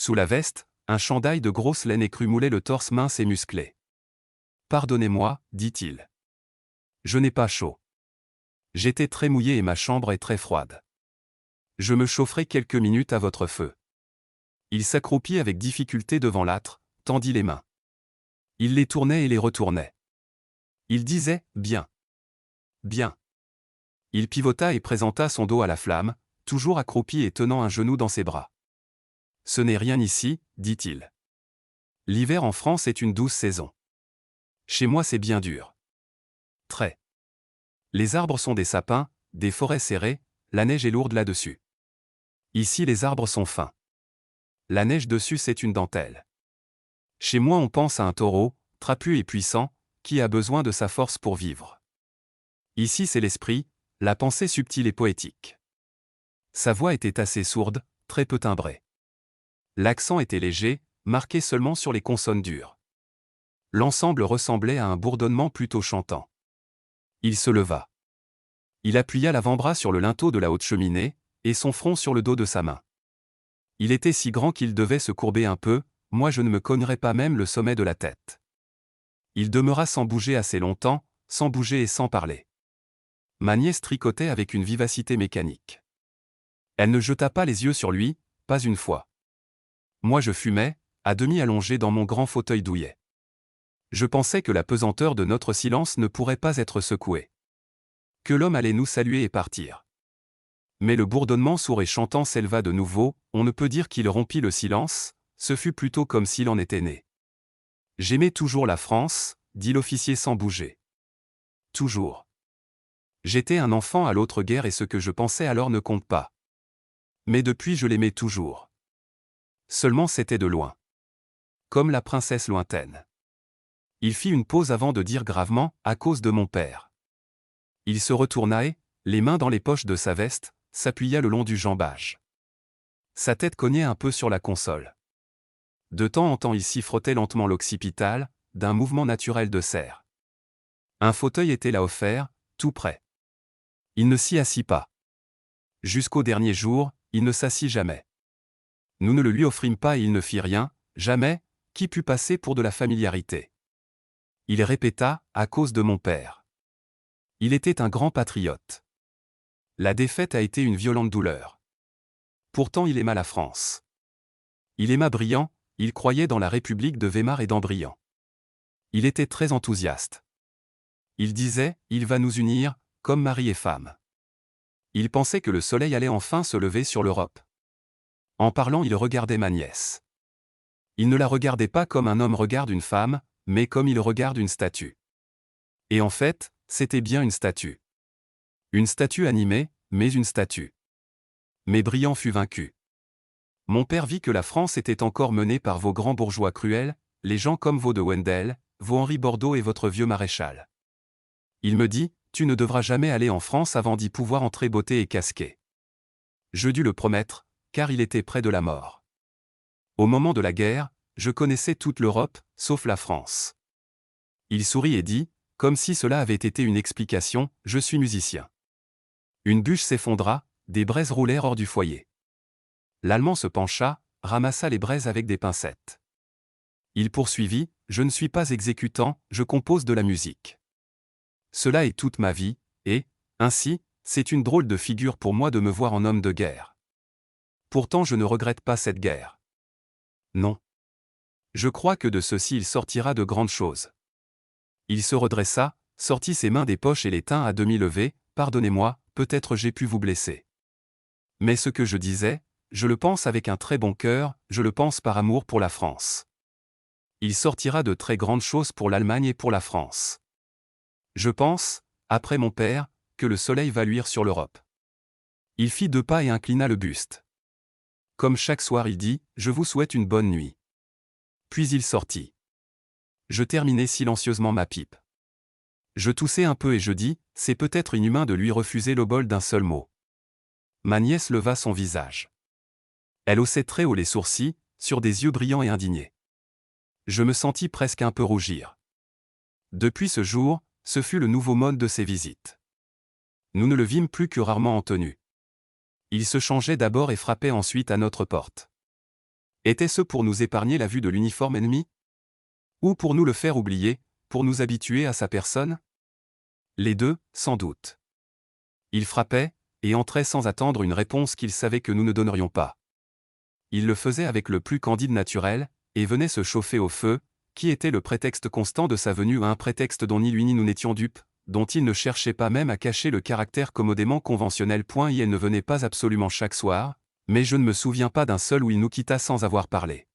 Sous la veste, un chandail de grosse laine écrue moulait le torse mince et musclé. « Pardonnez-moi, dit-il. Je n'ai pas chaud. J'étais très mouillé et ma chambre est très froide. Je me chaufferai quelques minutes à votre feu. » Il s'accroupit avec difficulté devant l'âtre, tendit les mains. Il les tournait et les retournait. Il disait « Bien. Bien. » Il pivota et présenta son dos à la flamme, toujours accroupi et tenant un genou dans ses bras. « Ce n'est rien ici, dit-il. L'hiver en France est une douce saison. Chez moi c'est bien dur. Très. Les arbres sont des sapins, des forêts serrées, la neige est lourde là-dessus. Ici les arbres sont fins. La neige dessus c'est une dentelle. Chez moi on pense à un taureau, trapu et puissant, qui a besoin de sa force pour vivre. Ici c'est l'esprit, la pensée subtile et poétique. » Sa voix était assez sourde, très peu timbrée. L'accent était léger, marqué seulement sur les consonnes dures. L'ensemble ressemblait à un bourdonnement plutôt chantant. Il se leva. Il appuya l'avant-bras sur le linteau de la haute cheminée, et son front sur le dos de sa main. Il était si grand qu'il devait se courber un peu, moi je ne me cognerais pas même le sommet de la tête. Il demeura sans bouger assez longtemps, sans bouger et sans parler. Ma nièce tricotait avec une vivacité mécanique. Elle ne jeta pas les yeux sur lui, pas une fois. Moi je fumais, à demi allongé dans mon grand fauteuil douillet. Je pensais que la pesanteur de notre silence ne pourrait pas être secouée. Que l'homme allait nous saluer et partir. Mais le bourdonnement sourd et chantant s'éleva de nouveau, on ne peut dire qu'il rompit le silence, ce fut plutôt comme s'il en était né. « J'aimais toujours la France, dit l'officier sans bouger. Toujours. J'étais un enfant à l'autre guerre et ce que je pensais alors ne compte pas. Mais depuis je l'aimais toujours. Seulement c'était de loin. Comme la princesse lointaine. » Il fit une pause avant de dire gravement, à cause de mon père. Il se retourna et, les mains dans les poches de sa veste, s'appuya le long du jambage. Sa tête cognait un peu sur la console. De temps en temps il s'y frottait lentement l'occipital, d'un mouvement naturel de serre. Un fauteuil était là offert, tout près. Il ne s'y assit pas. Jusqu'au dernier jour, il ne s'assit jamais. Nous ne le lui offrîmes pas et il ne fit rien, jamais, qui pût passer pour de la familiarité. Il répéta, à cause de mon père. Il était un grand patriote. La défaite a été une violente douleur. Pourtant il aima la France. Il aima Briand, il croyait dans la République de Weimar et dans Briand. Il était très enthousiaste. Il disait, il va nous unir, comme mari et femme. Il pensait que le soleil allait enfin se lever sur l'Europe. En parlant il regardait ma nièce. Il ne la regardait pas comme un homme regarde une femme, mais comme il regarde une statue. Et en fait, c'était bien une statue. Une statue animée, mais une statue. Mais Briand fut vaincu. Mon père vit que la France était encore menée par vos grands bourgeois cruels, les gens comme vos de Wendel, vos Henri Bordeaux et votre vieux maréchal. Il me dit, tu ne devras jamais aller en France avant d'y pouvoir entrer botté et casqué. Je dus le promettre, car il était près de la mort. Au moment de la guerre, je connaissais toute l'Europe, sauf la France. Il sourit et dit, comme si cela avait été une explication, je suis musicien. Une bûche s'effondra, des braises roulèrent hors du foyer. L'Allemand se pencha, ramassa les braises avec des pincettes. Il poursuivit, je ne suis pas exécutant, je compose de la musique. Cela est toute ma vie, et, ainsi, c'est une drôle de figure pour moi de me voir en homme de guerre. Pourtant je ne regrette pas cette guerre. Non. Je crois que de ceci il sortira de grandes choses. Il se redressa, sortit ses mains des poches et les tint à demi levées, pardonnez-moi, peut-être j'ai pu vous blesser. Mais ce que je disais, je le pense avec un très bon cœur, je le pense par amour pour la France. Il sortira de très grandes choses pour l'Allemagne et pour la France. Je pense, après mon père, que le soleil va luire sur l'Europe. Il fit 2 pas et inclina le buste. Comme chaque soir il dit, je vous souhaite une bonne nuit. Puis il sortit. Je terminai silencieusement ma pipe. Je toussai un peu et je dis, c'est peut-être inhumain de lui refuser l'obol d'un seul mot. Ma nièce leva son visage. Elle haussait très haut les sourcils, sur des yeux brillants et indignés. Je me sentis presque un peu rougir. Depuis ce jour, ce fut le nouveau mode de ses visites. Nous ne le vîmes plus que rarement en tenue. Il se changeait d'abord et frappait ensuite à notre porte. Était-ce pour nous épargner la vue de l'uniforme ennemi? Ou pour nous le faire oublier, pour nous habituer à sa personne? Les deux, sans doute. Il frappait, et entrait sans attendre une réponse qu'il savait que nous ne donnerions pas. Il le faisait avec le plus candide naturel, et venait se chauffer au feu, qui était le prétexte constant de sa venue, un prétexte dont ni lui ni nous n'étions dupes, dont il ne cherchait pas même à cacher le caractère commodément conventionnel. Et elle ne venait pas absolument chaque soir, mais je ne me souviens pas d'un seul où il nous quitta sans avoir parlé.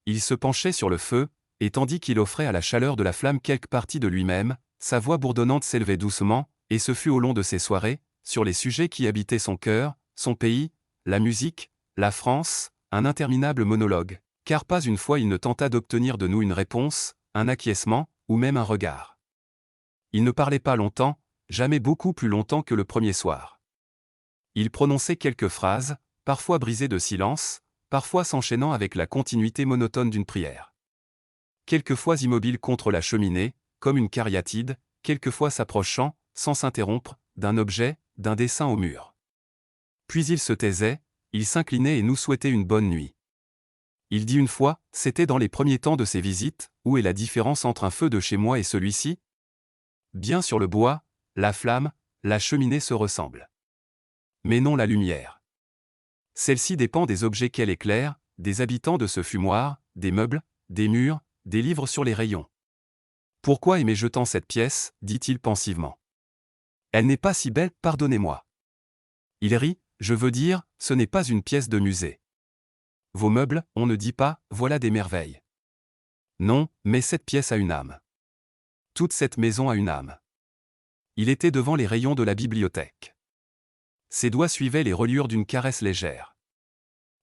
Il se penchait sur le feu, et tandis qu'il offrait à la chaleur de la flamme quelque partie de lui-même, sa voix bourdonnante s'élevait doucement, et ce fut au long de ces soirées, sur les sujets qui habitaient son cœur, son pays, la musique, la France, un interminable monologue, car pas une fois il ne tenta d'obtenir de nous une réponse, un acquiescement, ou même un regard. Il ne parlait pas longtemps, jamais beaucoup plus longtemps que le premier soir. Il prononçait quelques phrases, parfois brisées de silence, parfois s'enchaînant avec la continuité monotone d'une prière. Quelquefois immobile contre la cheminée, comme une cariatide, quelquefois s'approchant, sans s'interrompre, d'un objet, d'un dessin au mur. Puis il se taisait, il s'inclinait et nous souhaitait une bonne nuit. Il dit une fois, c'était dans les premiers temps de ses visites, où est la différence entre un feu de chez moi et celui-ci? Bien sur le bois, la flamme, la cheminée se ressemblent. Mais non la lumière. Celle-ci dépend des objets qu'elle éclaire, des habitants de ce fumoir, des meubles, des murs, des livres sur les rayons. Pourquoi aimais-je tant cette pièce, dit-il pensivement. Elle n'est pas si belle, pardonnez-moi. Il rit, je veux dire, ce n'est pas une pièce de musée. Vos meubles, on ne dit pas, voilà des merveilles. Non, mais cette pièce a une âme. Toute cette maison a une âme. Il était devant les rayons de la bibliothèque. Ses doigts suivaient les reliures d'une caresse légère.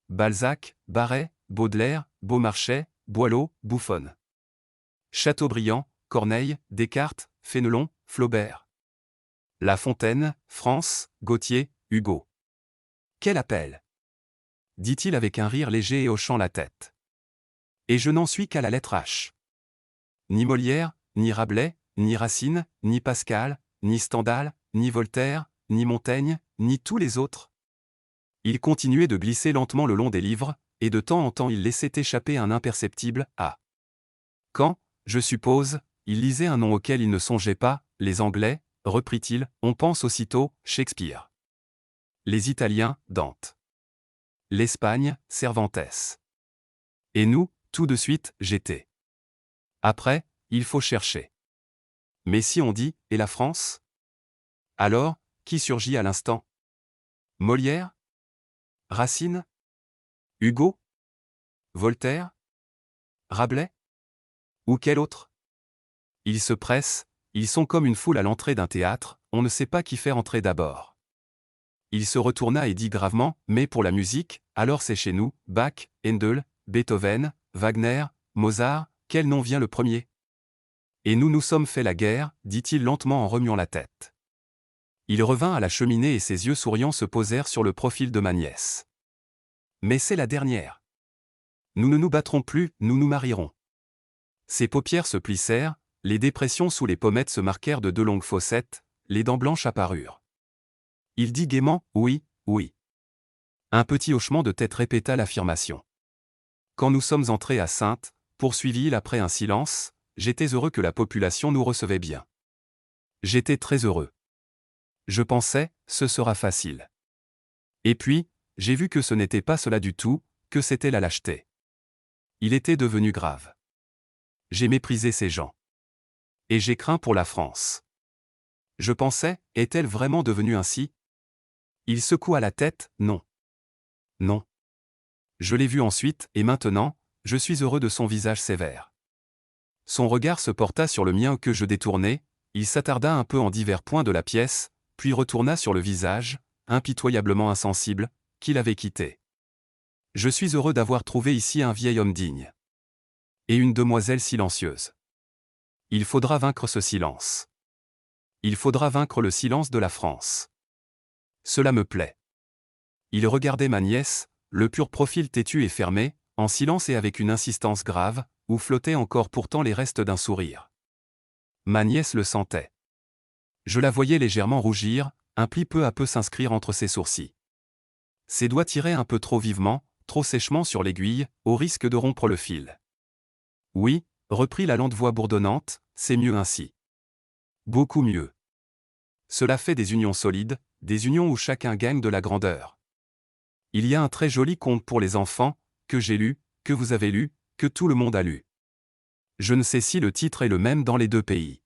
Balzac, Barret, Baudelaire, Beaumarchais, Boileau, Buffon. Chateaubriand, Corneille, Descartes, Fénelon, Flaubert. La Fontaine, France, Gautier, Hugo. Quel appel! Dit-il avec un rire léger et hochant la tête. Et je n'en suis qu'à la lettre H. Ni Molière, ni Rabelais, ni Racine, ni Pascal, ni Stendhal, ni Voltaire, ni Montaigne, ni tous les autres. Il continuait de glisser lentement le long des livres, et de temps en temps il laissait échapper un imperceptible « Ah ». Quand, je suppose, il lisait un nom auquel il ne songeait pas, les Anglais, reprit-il, on pense aussitôt, Shakespeare. Les Italiens, Dante. L'Espagne, Cervantes. Et nous, tout de suite, j'étais. Après, il faut chercher. Mais si on dit, et la France? Alors, qui surgit à l'instant? Molière? Racine? Hugo? Voltaire? Rabelais? Ou quel autre? Ils se pressent, ils sont comme une foule à l'entrée d'un théâtre, on ne sait pas qui faire entrer d'abord. Il se retourna et dit gravement, mais pour la musique, alors c'est chez nous, Bach, Handel, Beethoven, Wagner, Mozart, quel nom vient le premier? Et nous nous sommes fait la guerre, dit-il lentement en remuant la tête. Il revint à la cheminée et ses yeux souriants se posèrent sur le profil de ma nièce. Mais c'est la dernière. Nous ne nous battrons plus, nous nous marierons. Ses paupières se plissèrent, les dépressions sous les pommettes se marquèrent de deux longues fossettes, les dents blanches apparurent. Il dit gaiement, oui, oui. Un petit hochement de tête répéta l'affirmation. Quand nous sommes entrés à Saintes, poursuivit-il après un silence, j'étais heureux que la population nous recevait bien. J'étais très heureux. Je pensais, ce sera facile. Et puis, j'ai vu que ce n'était pas cela du tout, que c'était la lâcheté. Il était devenu grave. J'ai méprisé ces gens. Et j'ai craint pour la France. Je pensais, est-elle vraiment devenue ainsi? Il secoua la tête, non. Non. Je l'ai vu ensuite, et maintenant, je suis heureux de son visage sévère. Son regard se porta sur le mien que je détournai, il s'attarda un peu en divers points de la pièce, puis retourna sur le visage, impitoyablement insensible, qu'il avait quitté. Je suis heureux d'avoir trouvé ici un vieil homme digne. Et une demoiselle silencieuse. Il faudra vaincre ce silence. Il faudra vaincre le silence de la France. Cela me plaît. Il regardait ma nièce, le pur profil têtu et fermé, en silence et avec une insistance grave, où flottaient encore pourtant les restes d'un sourire. Ma nièce le sentait. Je la voyais légèrement rougir, un pli peu à peu s'inscrire entre ses sourcils. Ses doigts tiraient un peu trop vivement, trop sèchement sur l'aiguille, au risque de rompre le fil. Oui, reprit la lente voix bourdonnante, c'est mieux ainsi. Beaucoup mieux. Cela fait des unions solides, des unions où chacun gagne de la grandeur. Il y a un très joli conte pour les enfants, que j'ai lu, que vous avez lu, que tout le monde a lu. Je ne sais si le titre est le même dans les deux pays.